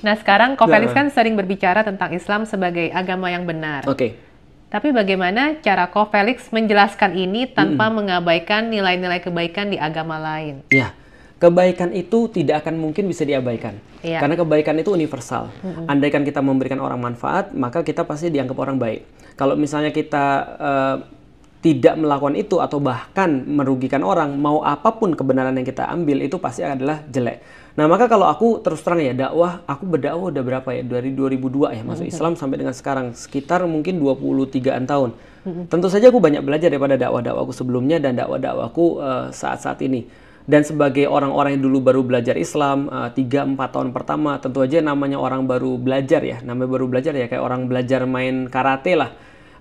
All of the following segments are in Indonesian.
Nah, sekarang Ko Felix Nah, kan sering berbicara tentang Islam sebagai agama yang benar. oke. Tapi bagaimana cara Ko Felix menjelaskan ini tanpa Mm-mm. mengabaikan nilai-nilai kebaikan di agama lain? Ya, kebaikan itu tidak akan mungkin bisa diabaikan. Iya. Karena kebaikan itu universal. Andaikan kita memberikan orang manfaat, maka kita pasti dianggap orang baik. Kalau misalnya kita tidak melakukan itu atau bahkan merugikan orang, mau apapun kebenaran yang kita ambil itu pasti adalah jelek. Nah, maka kalau aku terus terang ya, aku berdakwah udah berapa ya? Dari 2002 ya, masuk Islam sampai dengan sekarang, sekitar mungkin 23-an tahun. Tentu saja aku banyak belajar daripada dakwah-dakwahku sebelumnya dan dakwah-dakwahku saat-saat ini. Dan sebagai orang-orang yang dulu baru belajar Islam, 3-4 tahun pertama, tentu aja namanya orang baru belajar ya. Namanya baru belajar ya, kayak orang belajar main karate lah.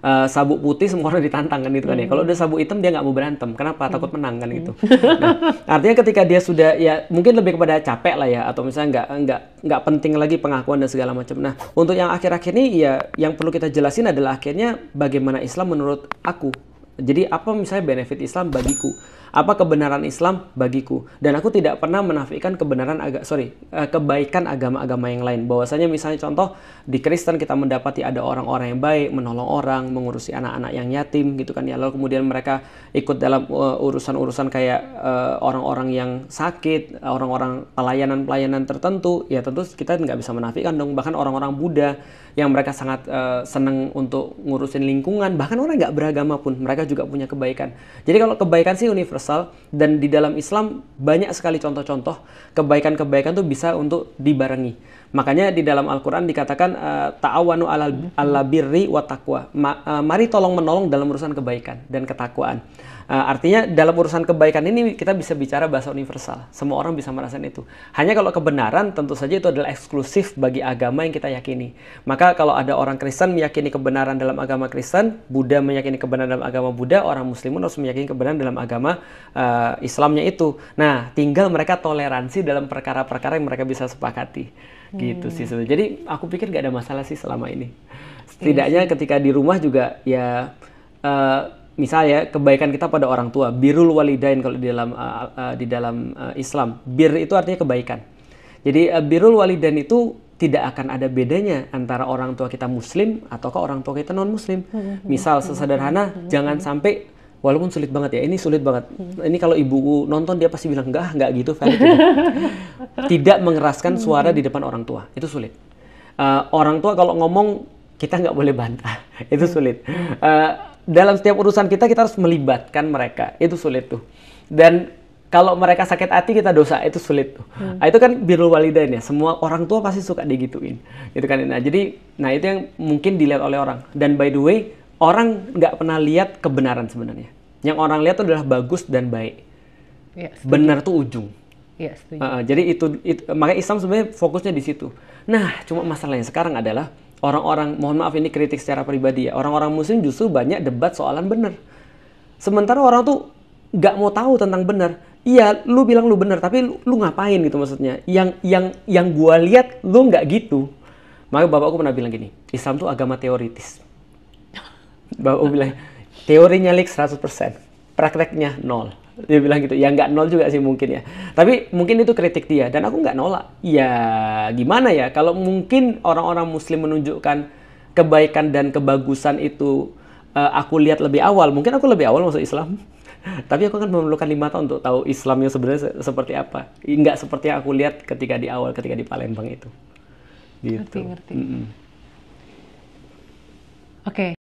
Sabuk putih semua orang ditantang kan gitu kan ya. Kalau udah sabuk hitam dia nggak mau berantem. Kenapa? Takut menang kan gitu. Nah, artinya ketika dia sudah ya mungkin lebih kepada capek lah ya, atau misalnya nggak penting lagi pengakuan dan segala macam. Nah, untuk yang akhir-akhir ini ya yang perlu kita jelasin adalah akhirnya bagaimana Islam menurut aku. Jadi apa misalnya benefit Islam bagiku? Apa kebenaran Islam bagiku? Dan aku tidak pernah menafikan kebaikan agama-agama yang lain. Bahwasanya misalnya contoh di Kristen kita mendapati ada orang-orang yang baik, menolong orang, mengurusi anak-anak yang yatim gitu kan ya. Lalu kemudian mereka ikut dalam urusan-urusan kayak orang-orang yang sakit, orang-orang pelayanan-pelayanan tertentu. Ya tentu kita nggak bisa menafikan dong. Bahkan orang-orang Buddha yang mereka sangat senang untuk ngurusin lingkungan, bahkan orang nggak beragama pun mereka juga punya kebaikan. Jadi kalau kebaikan sih universal, dan di dalam Islam banyak sekali contoh-contoh kebaikan-kebaikan tuh bisa untuk dibarengi. Makanya di dalam Al-Quran dikatakan ta'awanu ala birri wa taqwa. Mari tolong menolong dalam urusan kebaikan dan ketakwaan. Artinya dalam urusan kebaikan ini kita bisa bicara bahasa universal. Semua orang bisa merasakan itu. Hanya kalau kebenaran tentu saja itu adalah eksklusif bagi agama yang kita yakini. Maka kalau ada orang Kristen meyakini kebenaran dalam agama Kristen, Buddha meyakini kebenaran dalam agama Buddha, orang Muslimun harus meyakini kebenaran dalam agama Islamnya itu. Nah, tinggal mereka toleransi dalam perkara-perkara yang mereka bisa sepakati. Gitu sih. Jadi aku pikir gak ada masalah sih selama ini. Setidaknya ketika di rumah juga ya misalnya kebaikan kita pada orang tua, birrul walidain kalau di dalam Islam. Bir itu artinya kebaikan. Jadi birrul walidain itu tidak akan ada bedanya antara orang tua kita muslim ataukah orang tua kita non muslim. Misal sesederhana jangan sampai, walaupun sulit banget ya, ini sulit banget. Ini kalau ibuku nonton dia pasti bilang enggak gitu, valid gitu. Tidak mengeraskan suara di depan orang tua, itu sulit. Orang tua kalau ngomong kita nggak boleh bantah, itu sulit. Dalam setiap urusan kita harus melibatkan mereka, itu sulit tuh. Dan kalau mereka sakit hati kita dosa, itu sulit tuh. Itu kan birrul walidain ya, semua orang tua pasti suka digituin, gitu kan. Nah jadi, itu yang mungkin dilihat oleh orang. Dan by the way, orang nggak pernah lihat kebenaran sebenarnya. Yang orang lihat itu adalah bagus dan baik. Ya, Benar tuh ujung. ya, setuju. Jadi itu makanya Islam sebenarnya fokusnya di situ. Nah, cuma masalahnya sekarang adalah orang-orang, mohon maaf ini kritik secara pribadi ya, orang-orang muslim justru banyak debat soalan benar. Sementara orang tuh nggak mau tahu tentang benar. Iya, lu bilang lu benar, tapi lu ngapain gitu maksudnya? Yang gua lihat lu nggak gitu. Maka bapakku pernah bilang gini, Islam tuh agama teoritis. Bapakku bilang, teorinya 100%, prakteknya 0. Dia bilang gitu, ya nggak 0 juga sih mungkin ya. Tapi mungkin itu kritik dia, dan aku nggak nolak. Ya gimana ya, kalau mungkin orang-orang muslim menunjukkan kebaikan dan kebagusan itu aku lihat lebih awal, mungkin aku lebih awal masuk Islam. Tapi aku kan memerlukan 5 tahun untuk tahu Islamnya sebenarnya seperti apa. Nggak seperti yang aku lihat ketika di awal, ketika di Palembang itu. Gitu. Ngerti. Oke.